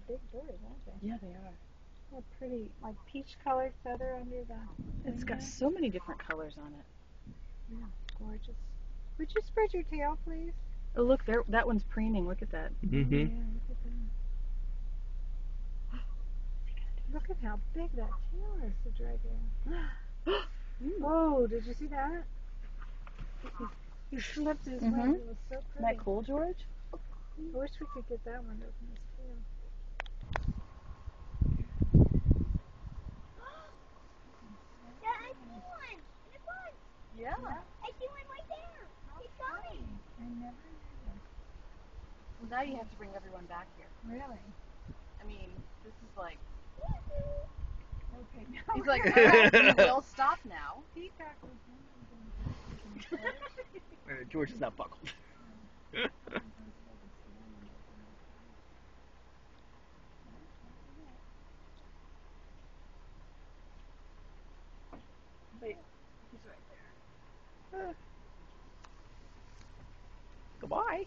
big birds, aren't they? Yeah, they are. They're pretty, like peach-colored feather under the It's got so many different colors on it. Yeah, gorgeous. Would you spread your tail, please? Oh, look, there. That one's preening. Look at that. Mm-hmm. Yeah, look at that. Look at how big that tail is, the dragon. Oh, did you see that? He flipped his wings. It was so Isn't pretty. that cool, George? I wish we could get that one to open his tail. Yeah, I see one. Look one. Yeah. I see one right there. It's coming. I never knew this. Well, now you have to bring everyone back here. Really? I mean, this is like. Okay. He's like, well, we will stop now. Peacock was George is not buckled. Wait, he's right there. Goodbye.